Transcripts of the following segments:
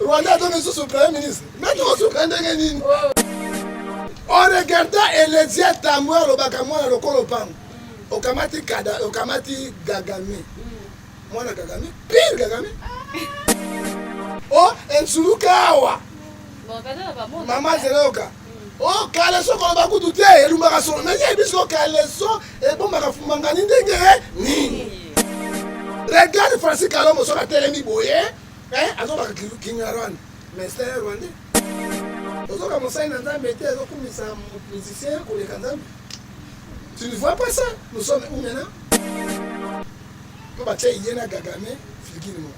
Rwanda a donné son premier ministre. Maintenant, on regarda Eliezer Tambwe Lobakamwa Lokolo Pam. Okamati Gagame. Mwana Gagame. Pire Gagame. Oh, Ensulukawa. Mama Zeroka. Oh, Kaleso Koloba Kutute, Elumaka Solo. Mais il y a bis Kaleso et bon Makafumangani Ndenge. Ni. Regarde Francis Kalombo sur la télé Boye. Hein, Azoba Kinyaran. Mais c'est Rwandais. Ozoka Moussa Nzambe était comme un musicien pour les Kanzambe. Tu ne vois pas ça? Nous sommes où maintenant? Nous battons Yena Gagame, Filigino.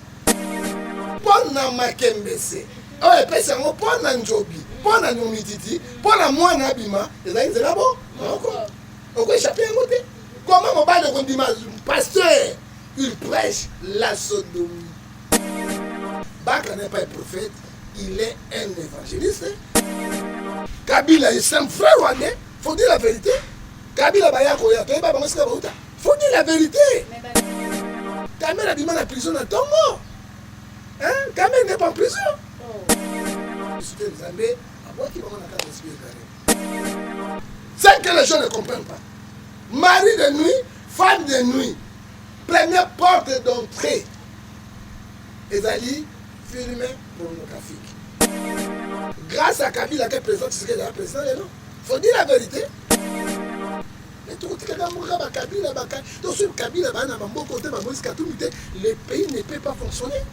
Pona Makembese. Oh, et puis c'est un pona Njobi, pona Nomititi, pona Mwana Bima. Et là, il est là-bas. On peut échapper un côté. Comment mon bail de Kondima, pasteur, il prêche la sodomie. Baka n'est pas un prophète, il est un évangéliste. Kabila est un frère rwandais, faut dire la vérité. Kabila Bayakoya, tu es pas bon, faut dire la vérité. Kamel a dit la prison dans ton mort. Hein? Kamel n'est pas en prison. C'est que les gens ne comprennent pas. Mari de nuit, femme de nuit, première porte d'entrée. Ezali, film pornographique. Grâce à Kabila qui est présent, c'est ce qu'il est président, il faut dire la vérité. Le pays ne peut pas fonctionner.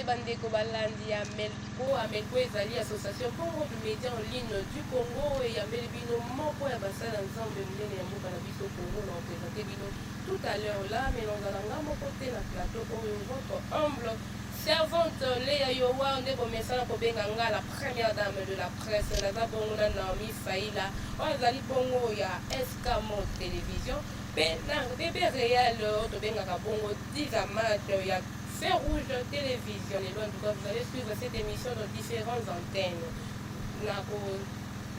Bandeko balandi ya Melko ezali association Congo du média en ligne du Congo et ya Melbino moko ya basala ensemble munene ya mboka na biso Congo na représenter bino tout à l'heure là mais on a moko te na plateau oyo votre humble servante Léa Yowa ndeko mesala ko benga nga la première dame de la presse naza bongo na Naomi Faila oyo ezali bongo ya Escamo télévision pe na bébé réel to benga ka bongo 10 amat ya Fait Rouge Télévision. Et donc, vous allez suivre cette émission dans différentes antennes.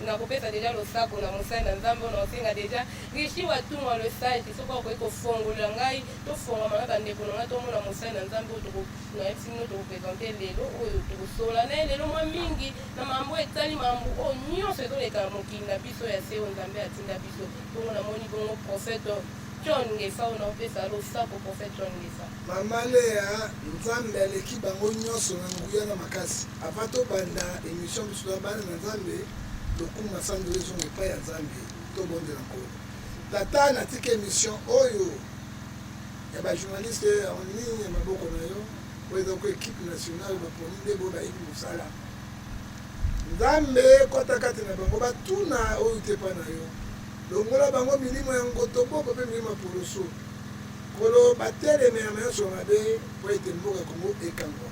Na kopesa déjà le sac on a monsa na nzambo na osenga déjà richi watu mo le site soko ko fongola ngai to fonga mala bande ko na to mo na monsa na nzambo to na etsino to présenter lelo oyo to sola na lelo mo mingi na mambo etali mambo o nyonso to le ka mokinda biso ya se nzambe atinda biso to na moni bongo prophète John Ngesa on a fait ça le sac au prophète John Ngesa. Maman Léa, nzambe aleki bango nyonso na nguya na makasi. Avant to banda émission biso na bana nzambe lokuma sandole zo pas ya nzambe to bonde na ko. Tata na tike émission oyo ya ba journaliste en ligne ya maboko na yo oyo donc équipe nationale ba ponde bo ba ibi musala. Nzambe kota kati na bango ba tuna oyo te pa na yo. Longola bango milimo ya ngotobo pe milimo poloso kolo batere me ya so mabe po ete mboka Kongo ekangwa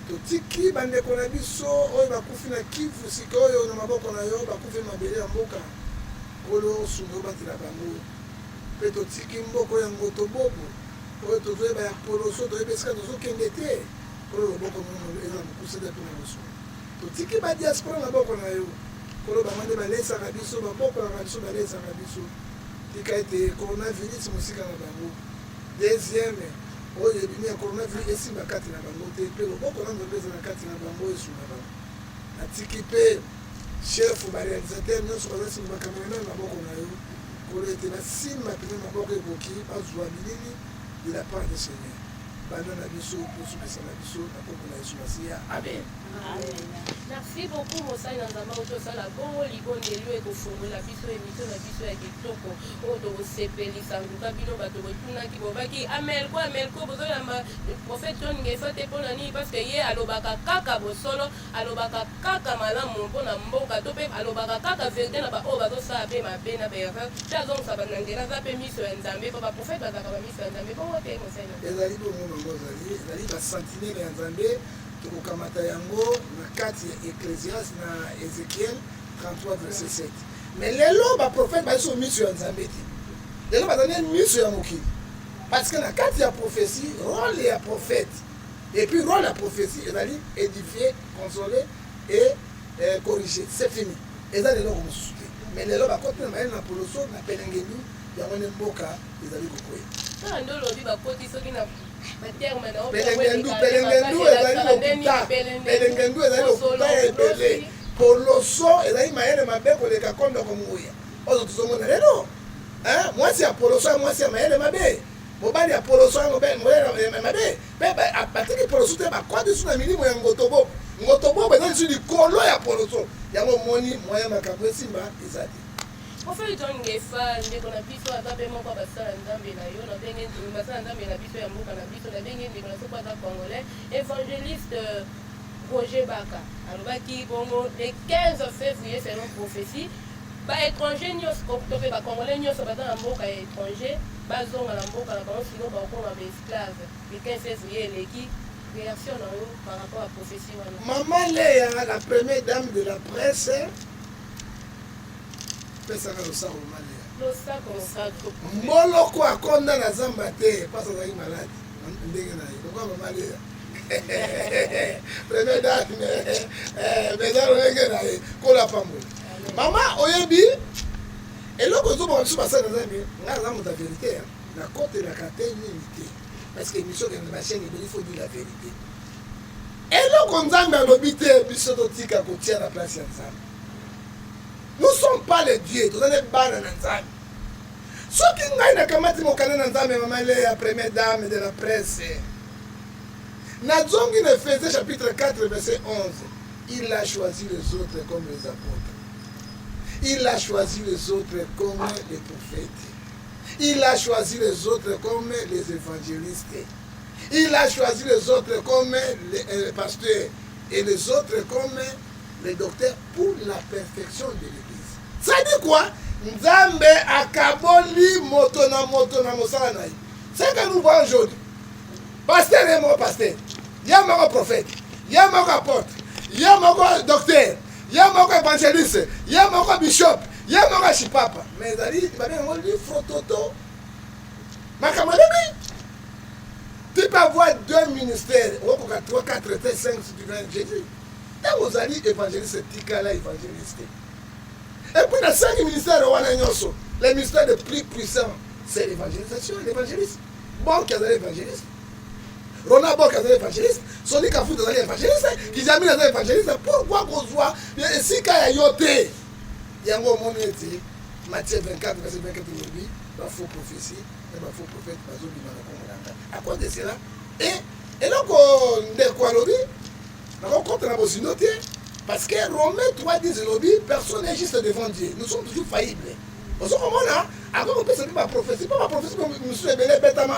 to tiki bande kona biso oyo bakufi na Kivu sikoyo na maboko na yo bakufi mabele ya mboka kolo suno batila bango pe to tiki mboko ya ngotobo oyo to zoeba ya poloso to ebesika to zo kende te kolo loboko mo eza kuseda to na biso to tiki ba diaspora na maboko na yo Kolo bamande balesa kabiso baboko na kabiso balesa kabiso tika ete coronavirus musika na bango deuxième oyo ebimi ya coronavirus esimba kati na bango te pe loboko na nzambe na kati na bango esunga bango natiki pe chef baréalisateur nyonso bazasimba bakameraman na maboko na yo kolo ete basimba pene maboko ekoki bazwa bilili de la part de Seigneur banda na biso posupesa na biso na koko na yesu masiya amen. Merci beaucoup Mosai Nzamba otosala bongo libondeli ekofungola biso émission na biso ya kitoko oyo tosepelisa nduka bino bato botunaki bobaki amelko bozolamba prophète John Ngesa te mpona nini parce que ye alobaka kaka bosolo alobaka kaka malamu mpona mboka to mpe alobaka kaka vérité na baoyo bazosala mpe mabe na baerreur te azongisa banzela aza mpe miso ya nzambe mpo baprophète bazalaka bamiso ya nzambe bongo te Mosai ezali bongo bango ezali basentinele ya nzambe tokokamata yango na kati ya Ecclésias na Ézéchiel 33 verset 7 mais lelo baprophète bazo miso ya nzambe te lelo bazali miso ya mokili parce que na kati ya prophétie rôle ya prophète et puis rôle ya prophétie ezali édifier consoler et corriger c'est fini ezali lelo mosusu te mais lelo bakoti na mayele na poloso na pelengeli yango ne mboka ezali kokoya Ah, ndo lobi bakoti soki na baterme na pelengendu ezali lokuta ebele poloso ezali mayele mabe koleka kondo komuya ozo tozomona lelo mwasi ya poloso ya mwasi ya mayele mabe mobali ya poloso yango mabe mpe batiki poloso te bakwadi su na milimo ya ngotobobo eza lisu likolo ya poloso yango moni moya makambo esimba ezali ofeli tongefa ndeko na biso aza mpe moko basala nzambe na yo nabenge basala nzambe na biso ya mboka na biso nabenge ndeko na soko aza congolais évangéliste Roger Baka alobaki bongo le 15 février selon prophétie baétranger nyonso to mpe bacongolais nyonso baza na mboka ya étranger bazonga na mboka na bango sino bakoma baesclave le 15 février eleki réaction na yo par rapport à prophétie wana. Maman Léa, la première dame de la presse, pesaka losako Maman Léa. Losako. Moloko akonda na zamba te, pasa azali malade. Ndenge na ye. Lokwa Maman Léa. Première dame, bezalo ndenge na ye. Kola pambola. Maman oyebi, eloko ozoboka biso basala na zambe, nga na moto ya vérité, na kotelaka te mingi te. Parce que émission que ma chaîne il faut dire la vérité. Et là qu'on a l'obité biso totika kotia la place ya nzambe. Nous sommes pas les dieux, nous sommes bana na nzambe. Ce qui ngai na kamati mokana na nzambe Maman Léa, première dame de la presse. Na zongi ne faisait chapitre 4 verset 11. Il a choisi les autres comme les apôtres. Il a choisi les autres comme les prophètes. Il a choisi les autres comme les évangélistes. Il a choisi les autres comme les pasteurs. Et les autres comme les docteurs pour la perfection de l'église. Ça dit quoi? Nzambe akaboli moto na mosala na ye. C'est que nous voyons aujourd'hui. Pasteur et mon pasteur. Il y a mon prophète. Il y a mon apôtre. Il y a mon docteur. Il y a mon évangéliste. Il y a mon bishop. Il y a mon chipapa. Mais il y a frototo. Tu peux avoir 2 ministères. 3, 4, 5 si tu veux Jésus. Là, vous allez évangéliste, tikala évangéliste. Et puis, dans 5 ministères, le ministère le plus puissant, c'est l'évangélisation, l'évangéliste. Bon, qui est évangéliste. Rona Bok est évangéliste. Sonic Kafou est évangéliste. Kijami est évangéliste. Pourquoi qu'on soit si quand il y a yoté, il y a un moment où Matthieu 24, verset 24, il dit la faux prophétie et la faux prophète. À quoi de cela? Et donc, on est quoi lobby? On compte la bosinoté. Parce que Romains 3 dit lobby, personne n'est juste devant Dieu. Nous sommes toujours faillibles. Vous savez comment là? Avant on peut se dire ma prophétie, pas ma prophétie, mais je suis ébélé bêtement.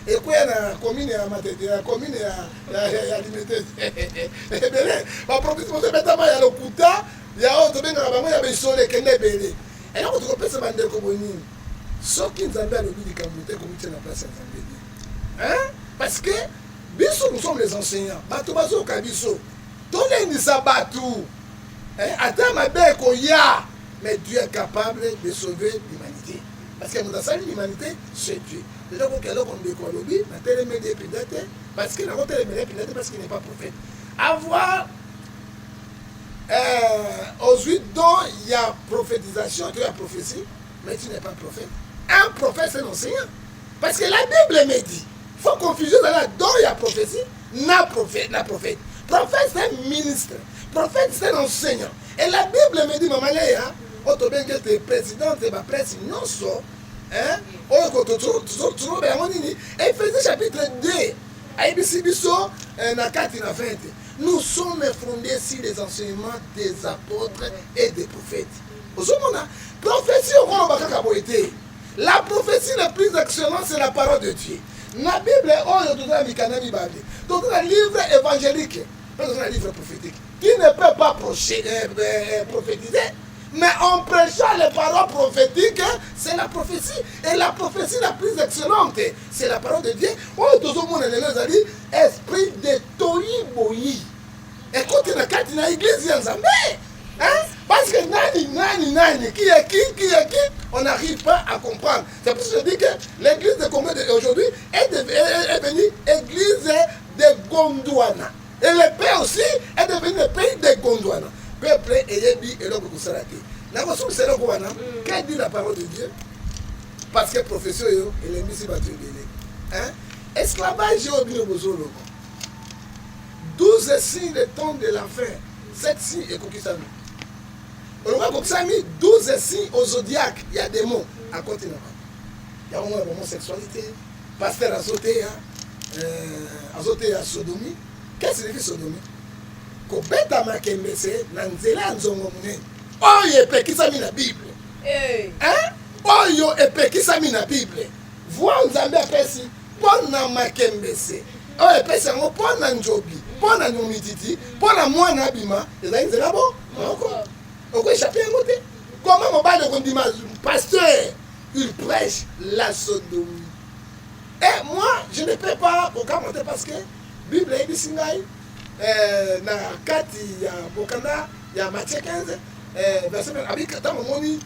Et quoi, il y a la commune à ma tête, il y a la commune à limité. Ma prophétie, c'est bêtement, il y a le Kouta, il y a autre bien, il y a des soleils qui sont ébélés. Et là, on peut se demander comment ce qui nous a bien le but du Cameroun, comme tu as la place à Zambéli. Parce que, nous sommes les enseignants. Batou Bazo Kabiso. Tous les Nisabatou. Attends ma belle Koya. Mais Dieu est capable de sauver l'humanité. Parce que nous avons l'humanité, c'est Dieu. Déjà, quand on découvre le but, on a tellement des pédates, parce qu'il n'a pas tellement des pédates, parce qu'il n'est pas prophète. Avoir aujourd'hui, dont il y a prophétisation, tu as prophétie, mais tu n'es pas prophète. Un prophète, c'est un enseignant. Parce que la Bible me dit, il faut confuser là, dont il y a prophétie, n'a prophète. Prophète, c'est un ministre. Prophète, c'est un enseignant. Et la Bible me dit, Maman Léa, tu es président, tu es presse, non, so. Éphésiens chapitre 2, nous sommes fondés sur les enseignements des apôtres et des prophètes. Prophétie, la prophétie la plus excellente, c'est la parole de Dieu. La Bible est un livre évangélique, un livre prophétique, qui ne peut pas prophétiser. Mais en prêchant les paroles prophétiques, c'est la prophétie. Et la prophétie la plus excellente, c'est la parole de Dieu. Tout le monde a dit, esprit de Toyi-Boyi. Écoute, il y a l'église en Zambé. Parce que nani, qui est qui, on n'arrive pas à comprendre. C'est pour ça que je dis que l'église de Congo aujourd'hui est devenue église de Gondwana. Et le pays aussi est devenu le pays de Gondwana. Peuple et Yebi et l'homme pour s'arrêter. Qu'est-ce dit la parole de Dieu? Parce parce que profession yo elembisi bato ebele. Hein? Esclavage yo bino bozolo. 12 signes de temps de la fin. 7 signes ekokisami. On a comme ça mis 12 signes au zodiaque. Il y a des mots à continuer. Il y a au moins homosexualité. Pasteur azoté à sodomie. Qu'est-ce que signifie sodomie? Kobeta makembese na nzela nzongo munene. Oyo epekisami na Bible. Hein? Oyo epekisami na Bible. Voi nzambe apesi pona makembese. Oyo epesi yango pona njobi, pona nyomititi, pona mwana abima. Ezali nzela bo? Moko. Oko échappé yango te. Comment mobali okondima pasteur, il prêche la sodomie. Et moi, je ne peux pas commenter parce que Bible est ici na kati ya bokanda ya Matthieu 15 verset 1 avec tant moni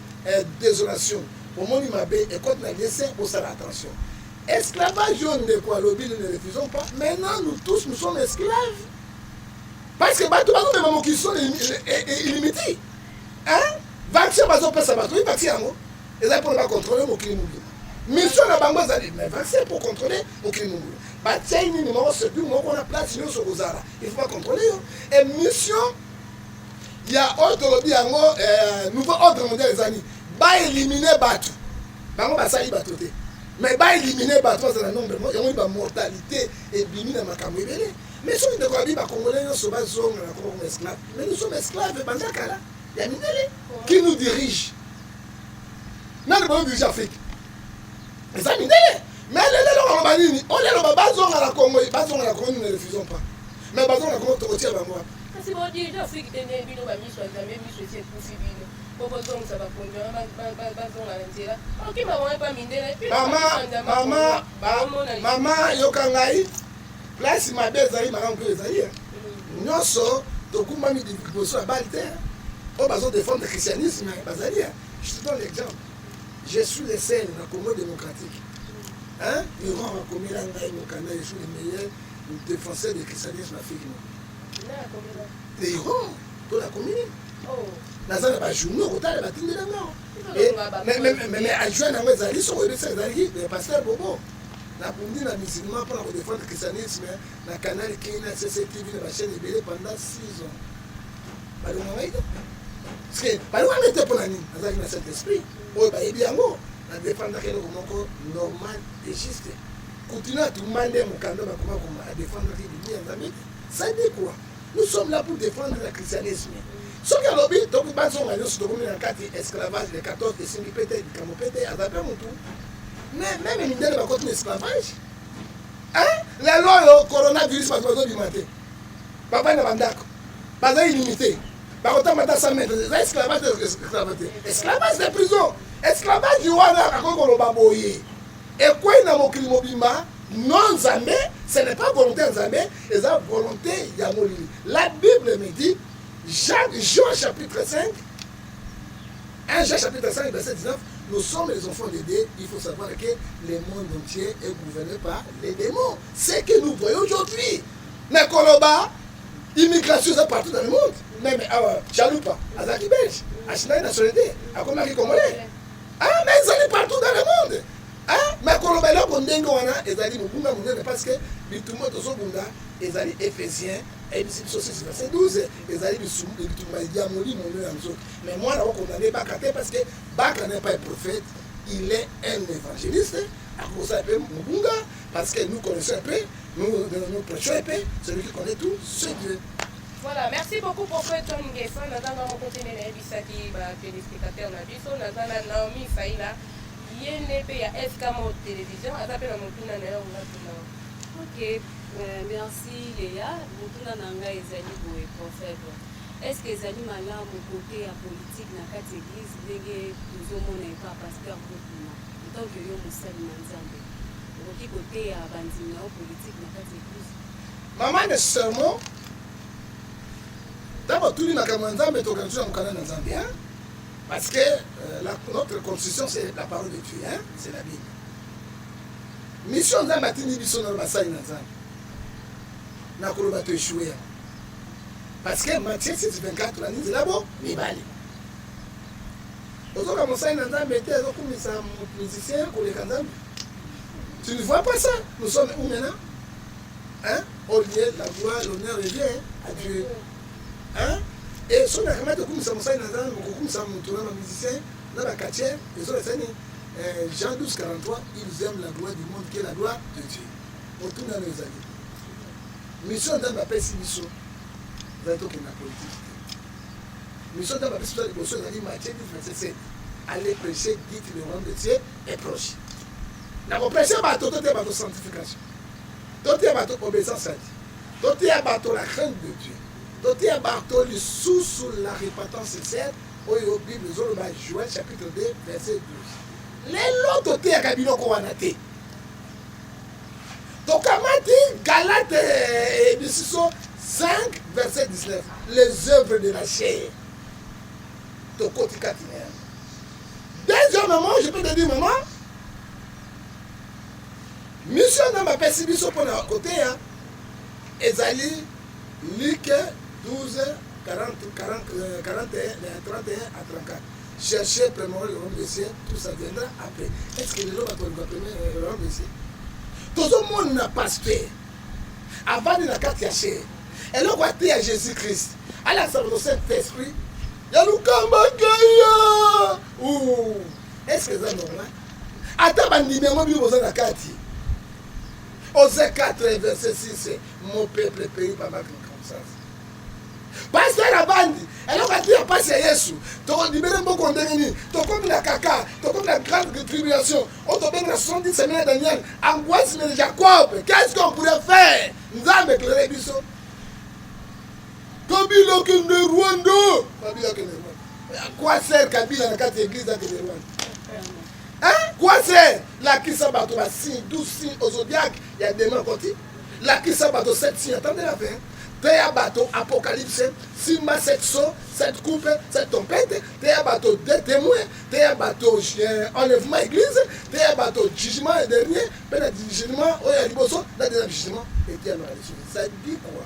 désolation pour moni mabe et quand na laisser pour ça attention. Esclavage de quoi lobby ne refusons pas. Maintenant nous tous nous sommes esclaves. Parce que bato bato même qui sont illimités. Hein? Vaccin bazo pesa bato, vaccin yango. Et ça pour pas contrôler mon crime. Mission na bango zali mais vaccin pour contrôler mon crime. Bah tiens ni numéro c'est plus moi qu'on a place sur Ozara. Il faut pas contrôler. Et mission il y a autre lobby yango nouveau ordre mondial les amis. Ba éliminer bato. Bango ba sali bato te. Mais ba éliminer bato c'est un nombre il y a une mortalité et bimi na makambo ebele. Mais si on ne croit pas congolais nous sommes comme esclaves. Mais nous sommes esclaves bandakala. Il y a Mindele qui nous dirige. Non le bon dirige Afrique. Et ça Mindele. Mais les gens ont banni. On est là bazon à la Congo, bazon à la Congo nous ne refusons pas. Mais bazon à la Congo te retire bango. Si bon dirige Afrique tene bino ba miso jamais miso c'est possible. Pour bazon ça va conduire bazon à l'intérieur. OK maman pas Mindele. Maman yokangai. Place ma bezali maman peut ezali. Nyonso tokuma mi division à balle terre. Oh, bazon défendre le christianisme, bazali. Je te donne l'exemple. Je suis le seul dans le Congo démocratique. Hein? Je suis le meilleur défenseur du christianisme africain. Les Iran, pour la commune. Dans un journaux, on a battu de la mort. Mais adjoint à Wezali, sont les pasteurs Bobo. La commune a musulman pour défendre le christianisme. La canal qui est CCTV, la chaîne est pendant 6 ans. Parce que, par exemple, on était pour la ligne, dans un Saint-Esprit. On va bien la défendre normal et juste. Continuez à tout demander mon candidat à défendre les biens. Ça dit quoi? Nous sommes là pour défendre le christianisme. Ce qui a lobby, donc nous basons à l'esclavage, les 14, les 5 pétés, les camopétés, à mon tour. Mais même les Mindele va continuer l'esclavage. Hein? Les lois, le coronavirus, parce que du matin. Papa n'a pas d'accord. Pas illimité. Par autant, maintenant, ça met esclavage de prison. Esclavage du roi à Congo Baboye. Et quoi il a mon crime bima non Zambé, ce n'est pas volonté Zambé, c'est la volonté Yamolini. La Bible me dit, Jean chapitre 5, 1 Jean chapitre 5, verset 19, nous sommes les enfants de Dieu, il faut savoir que le monde entier est gouverné par les démons. C'est ce que nous voyons aujourd'hui. Mais Koloba, immigration c'est partout dans le monde. Même Chaloupa, à Zaki Belge, à Chinaï nationalité, à Komaki Congolais. Ah, mais ils sont partout dans le monde. Ah, mais Koloba là, on dengue wana, ils allaient nous bunda parce que bitumba tozo bunda, ils allaient Éphésiens, et verset 12, ils allaient bitumba diamoli mon nom. Mais moi là, on condamné Bakate parce que Baka n'est pas un prophète, il est un évangéliste. À cause de ça, Mbunga, parce que nous connaissons un peu, nous prêchons un peu, celui qui connaît tout, c'est Dieu. Voilà, merci beaucoup pour cette question. Nous allons continuer à les téléspectateurs. Nous allons Naomi Saïla, INP à Escamo Télévision. Ok, merci Léa. Mutuna Nanga Ezali Boé, prophète. Est-ce que Ezali Mala, mon côté politique, dans la église, nous avons un pasteur Bokuna, tant que nous sommes Manzambe. Donc, côté bandina politique, dans la église. Maman, nécessairement. D'abord, tout le monde a mis en Canada. Parce que notre constitution, c'est la parole de Dieu, hein? C'est la Bible. Mission de Matini Bisson Bassaï Nazan. N'a pas échoué. Parce que Matthieu 6, 24, on a dit là-bas, Nibali. Ozoka mosali na nzambe te azokumisa musicien koleka nzambe. Tu ne vois pas ça? Nous sommes où maintenant? Hein? Au lieu, la gloire, l'honneur revient à Dieu. Hein? Et si on a quand même kumisa mosali na nzambe, kumisa mutuna ma musicien, na ba katier, les autres c'est Jean 12, 43, ils aiment la gloire du monde qui est la gloire de Dieu. Autour dans les années. Mission dans ma paix, c'est mission. Vous avez la politique. Mission dans ma paix, c'est la dévotion dans Matthieu 10, verset 7. Allez prêcher, dites le royaume de Dieu est proche. N'a pas prêché, bah, tout est bateau sanctification. Tout est bateau obéissance à Dieu. Tout est bateau la crainte de Dieu. Tout est bateau le sous la repentance sincère. Au Bible, Joël chapitre 2, verset 12. Les lots de Kabilo Kowanate. Donc, Galate 5, verset 19. Les œuvres de la chair. Deuxièmement, je peux te dire, maman, mission dans ma pessimission pour le côté, Ezali, Luc 12, 41 à 34. Cherchez premièrement le royaume des cieux, tout ça viendra après. Est-ce que les gens vont le royaume des cieux? Tout le monde n'a pas fait. Avant de la carte cachée, et là, on va dire à Jésus-Christ, à la salle de Saint-Esprit, il y a le Kambakaya. Est-ce que c'est normal? Attends, un numéro, il y a la carte. Osée 4, verset 6, mon peuple est payé par ma conscience. Parce que la bande, elle a dit à passer Yesu. Tu as libéré beaucoup de gens. Tu as comme la caca, tu as comme la grande tribulation. On t'a bien 70 semaines Daniel. Angoisse de Jacob. Qu'est-ce qu'on pourrait faire? Nous avons éclairé Bisso. Kabila qui est Rwanda. Kabila qui est Rwanda. Quoi sert Kabila dans la carte d'église de Rwanda? Hein? Quoi sert la Kissa Bato, 12 signes au zodiaque? Il y a des mains côté. La Kissa Bato, 7 signes. Attendez la fin. Théa bateau, Apocalypse, Simba 7 sauts, 7 coupes, 7 tempêtes, Théa bateau 2 témoins, Théa bateau enlèvement église, Théa bateau jugement et dernier, puis le jugement, il y a du bosso, dans le jugement, et Théa non. Ça dit quoi?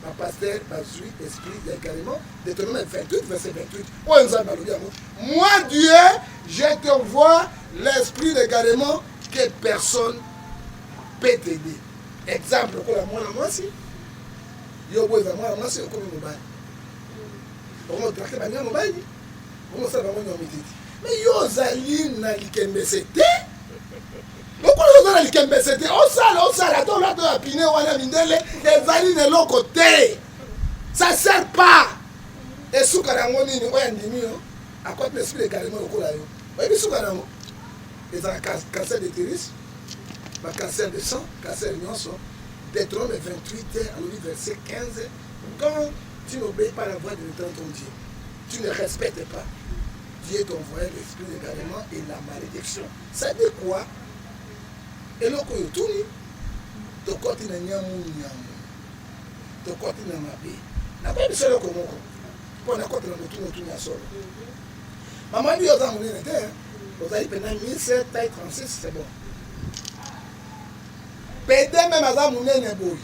Ma pasteur, ma suite, esprit, il y a carrément, Deutéronome 28, verset 28. Moi, Dieu, je t'envoie l'esprit de carrément que personne peut t'aider. Exemple, moi, aussi. Yo boy za mwana mwasi okomi mobali. Omo traque banya mobali. Omo sa ba mwana mititi. Mais yo zali na likembesete. Lokolo zo na likembesete. Osala to la to apine wana mindele ezali ne loko te. Ça sert pas. Et sukara ngoni ni oya ndimi yo. Akote l'esprit carrément lokola yo. Oyebi sukara ngo. Ezala cancer de l'utérus, cancer de sang, cancer de nyonso. Deutéronome 28, verset 15, quand tu n'obéis pas à la voix de ton Dieu, tu ne respectes pas, Dieu t'envoie l'esprit d'égarement et la malédiction. Ça dit quoi? Et là, quand tu es côté de nyamu, tu côté de mabé. La Bible c'est le comment. Pour la côté de tout solo. Maman dit aux amours, vous avez pendant 1736, c'est bon. PD même à Mounene Boy.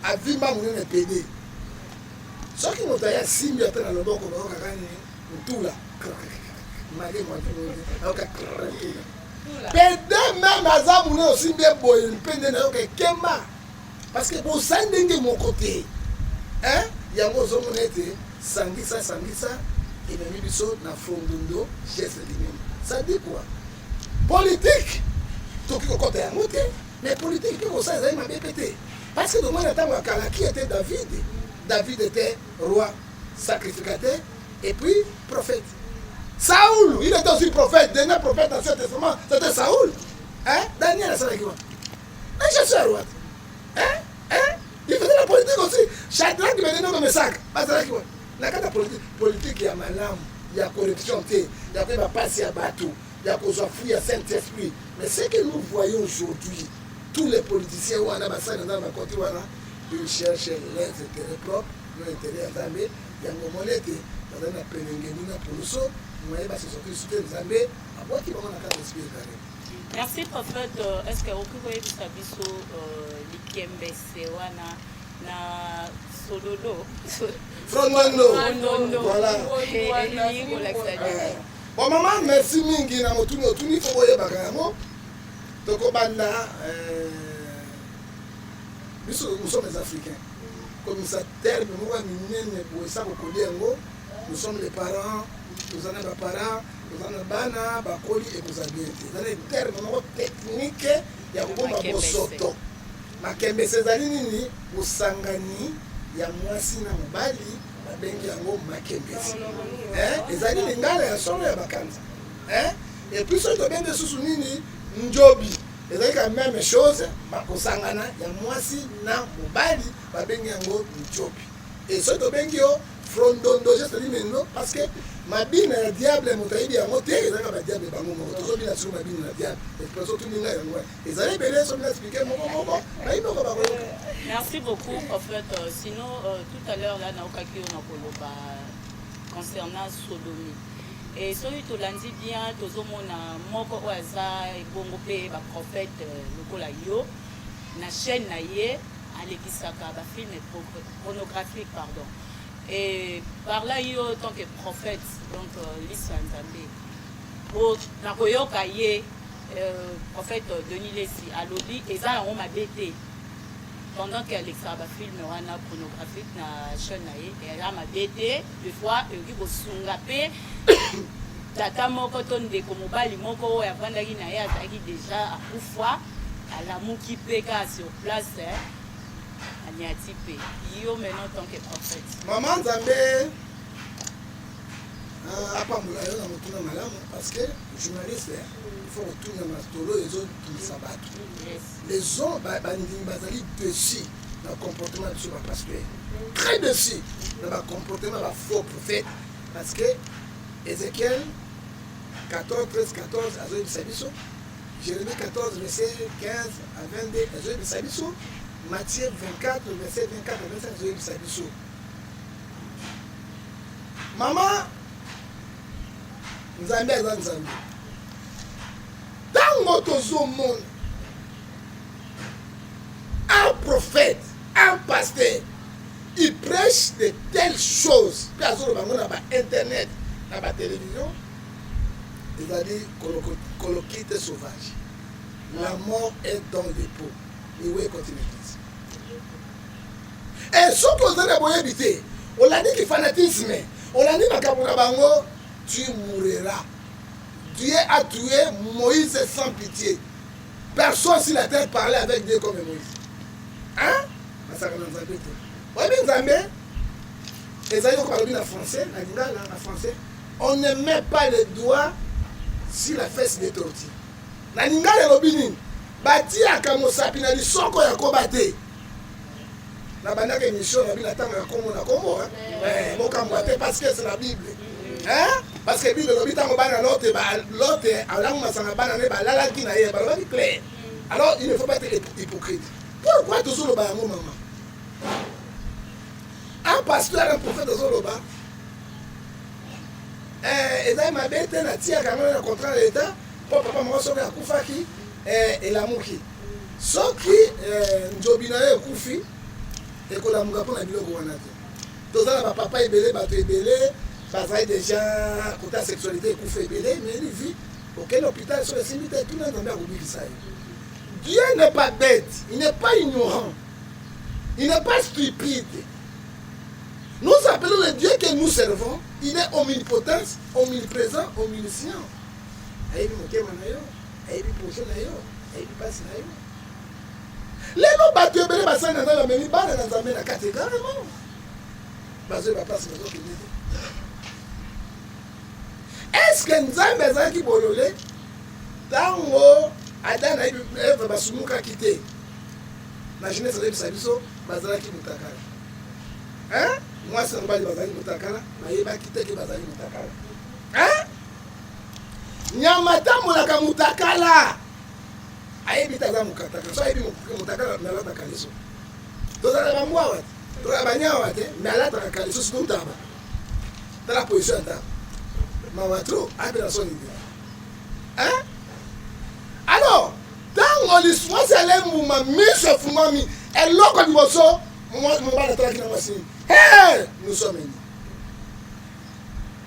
A vu ma Mounene PD. Ce qui nous a signé dans le bord de tout là. PD même à Mounene aussi bien boy. PD n'a aucun Kema. Parce que pour ça, de mon côté. Hein? Il y a un mot zonete. Sangisa. Et même biso na fondundo. Geste limite. Ça dit quoi? Politique. Tout qui côté à monter. Mais politique, comme ça, ils m'ont répété. Parce que dans le temps, qui était David? David était roi, sacrificateur, et puis prophète. Saoul, il était aussi prophète. Dernier prophète dans l'Ancien Testament, c'était Saoul. Hein? Daniel a dit quoi? Un chasseur roi. Hein? Il faisait la politique aussi. Chacun qui me donne un message. La carte politique, il y a malam, il y a corruption, il y a passer à bateau, il y a fouille à Saint-Esprit. Mais ce que nous voyons aujourd'hui, tous les politiciens ou ils cherchent les intérêts propres, les intérêts à Zambé. Il y a un moment où ils ont appelé pour nous, merci prophète. Est-ce que vous pouvez vous savoir Likembe Sewana na sololo Frondondo. Voilà. Bon, maman, merci mingi na motuni otuni fo boye bakamo. Toko banda nous sommes les Africains. Comme ça terme moi minene pour ça ko yango. Nous sommes les parents, nous en avons parents, nous en avons bana, bakoli et nous avons dans les termes techniques ya kubomba bosoto. Makembe sezali nini usangani ya mwasi na mobali babengi yango makembesi. Ezali lingala ya solo ya bakanza. Et puis so to bende susu nini njobi. Ezali ka même chose bakosangana ya mwasi na mobali babengi yango njobi. Et so to bengi yo frondondo je dis maintenant parce que mabina ya diable motayibi yango te ezaka ba diable bango moko tozobina sur mabina ya diable expression tout ninga yango ezali belé so bien expliquer moko bayibo ko ba. Merci beaucoup. En fait, sinon, tout à l'heure, là, Naokaki, on a koloba concernant sodomie. Et celui qui l'a dit bien, tout le monde a moko oaza et bongo pe ba prophète lokola yo na chaîne na ye alekisaka ba film pornographique pardon. Et par là yo tant que prophète donc l'Islam Nzambe. Pour na koyoka ye prophète Denis Lesi alobi eza on m'a bêté. Pendant qu'elle extra ba film wana pornographique na chaîne na ye et là m'a bêté des fois il ko sunga pe tata moko to ndeko mobali moko ya vandaki na ye azaki déjà akufa alamuki pe ka sur place aniati pe yo maintenant tant que prophète Maman Nzambe apambola yo na motuna malamu parce que journaliste il faut retourner na tolo les autres qui s'abattent. Les hommes bazali dessus dans le comportement de ce pasteur. Très dessus dans le comportement de la faux prophète parce que Ézéchiel 14, 13, 14 à Zoé Bissabiso, Jérémie 14, verset 15 à 22 à Zoé Bissabiso, Matthieu 24, verset 24 à 25 à Zoé Bissabiso. Maman, Nzambe aza Nzambe. Tango tozomona un prophète, un pasteur, il prêche de telles choses. Puis à ce moment on a internet, on a télévision. Il a dit colloquité sauvage. La mort est dans les pots. Et où est continue. Et surtout aux gens habité, on a dit que fanatisme, on a dit que bango, tu mourras. Dieu a tué Moïse sans pitié. Personne sur la terre parlait avec Dieu comme Moïse. Hein? On ne met pas les doigts sur la fesse des tortilles. Na lingala lobini bati akamosapi na lisoko ya kobate. Na bandaka émission na bina tanga kombo na kombo hein. Mokambo te parce que c'est la Bible. Hein? Parce que Bible lobi tango bana l'autre alangu masanga bana ne balala ki na ye ba clair. Alors il ne faut pas être hypocrite. Pourquoi toujours le bayango maman? Un pasteur, un prophète de Zoloba, et là, il m'a bêté, il a tiré quand même un contrat de l'État, pour papa m'a sauvé à Koufaki et la Mouki. Sauf que Njobina est Koufi, et que la Mouka pour la Bilo Gouanate. Tout ça, papa est belé, bateau est belé, parce que déjà, côté sexualité, Koufi est belé, mais il vit auquel hôpital sur les cimetières, tout le monde a oublié ça. Dieu n'est pas bête, il n'est pas ignorant, il n'est pas stupide. Nous appelons le Dieu que nous servons, il est omnipotent, omniprésent, omniscient. Les gens battent les bassins dans la même barre dans la cathédrale. Est-ce que nous avons qui bololé tango Adam a eu basumuka quitté. La jeunesse de Sabiso, Bazalaki Mutakala. Hein? Moi, c'est un bal de Bazali Mutakala, mais il va quitter que Bazali Mutakala. Hein? Nyamata Mulaka Mutakala. Aïe, Bitaza Mukataka. So, Aïe, Mutakala, mais là, t'as Kaliso. Tu as la Mouawat, tu as la Banyawat, mais là, t'as Kaliso, c'est tout d'abord. Dans la position d'abord. Mawatro, Aïe, la son idée. Hein? Alors, dans l'histoire, c'est un mouvement, mis ce fumami, et l'autre, Moi, mon bal est dans moi. Hey, nous sommes unis.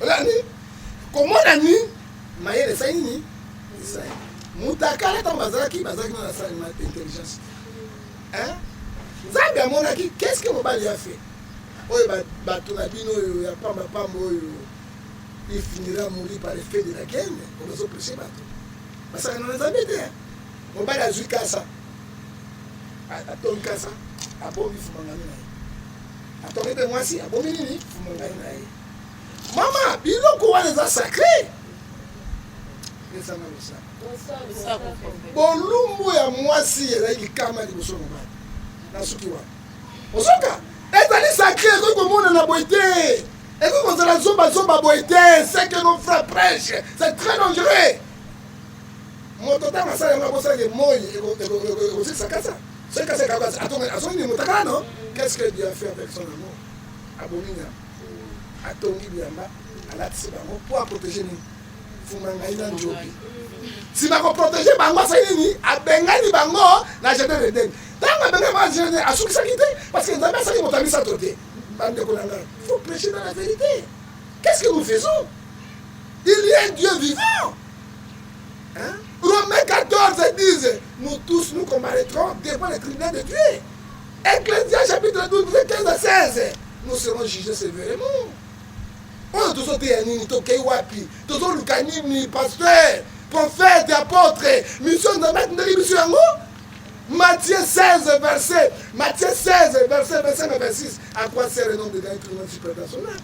Voilà, comment on a mis Maïe de Saïni? Moutakala dans Bazaki dans la salle d'intelligence. Hein? Zambia monaki, qu'est-ce que mon bal a fait? Oh, Batonabino, il n'y a pas il finira à mourir par l'effet de la guerre. On va se prêcher bateau. Parce que nous avons dit, mon bal a joué Kassa. À ton Kassa, à bon vif Mangani. À ton épée, moi aussi, à bon mini, Mangani. Maman, biloko wana eza sacré. Eza na losa. Bolumbu ya mwasi ezali likama liboso na mobali. Na suki wana. Osoka, ezali sacré ekoki komona na boye te. Ekoki kozala zoba boye te. C'est que nos frères prêchent. C'est très dangereux. Moto ntango asala yango akosalaki moi ekosilisa ça. C'est que c'est kaka. Attends, ni motakala non? Qu'est-ce que Dieu a fait avec son amour? Abominya. Atongi biamba alatisi bango pour protéger ni fumanga ina njobi si bako protéger bango sa nini abengani bango na jardin de den tanga benga ba jardin asukisa kite parce que nzambe asaki motami sa toté bande kolanga faut prêcher dans la vérité. Qu'est-ce que nous faisons? Il y a un Dieu vivant. Hein? Romains 14 disent nous tous nous comparaîtrons devant le tribunal de Dieu. Ecclésias chapitre 12 15 à 16 nous serons jugés sévèrement. On tous sauté à nini toke wapi tous luka nini pasteur prophète apôtre mission de mettre dans l'émission yango Matthieu 16 verset 25 à 26 à quoi sert le nom de Dieu tribunal supranational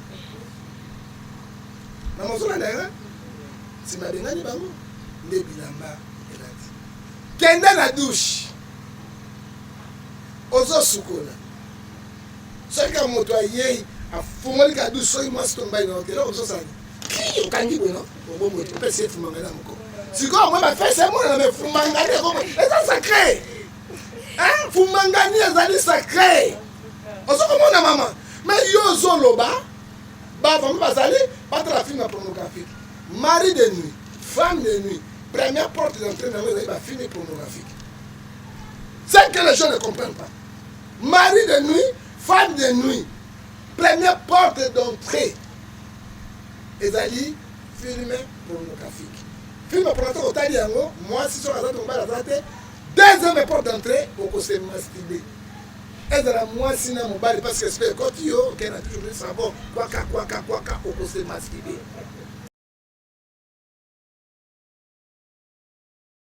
na mosala ndanga si mabengani bango nde bilamba elati kende na douche ozo sukola soki moto ayei afungoli ka douche soki mwasi tombai na otela ozosala okangi boye no obomo opesi ye fumanga na moko sikoyo mwe bafese mona na mefumangani eza sacré fumangani ezali sacré ozokomona mama mais yo ozoloba bavami bazali batala filme ya pornographique mari de nuit femme de nuit première porte d'entrée nango ezali bafilme pornographique. C'est que les gens ne comprennent pas. Mari de nuit, femme de nuit, première porte d'entrée. Ezali film pornographique. Film pornographique otali yango, moi si sur la date on va la date, deuxième porte d'entrée au se masturber. Ezala moi si na mobali parce que c'est quand yo, OK na toujours le savon, kwaka au se masturber.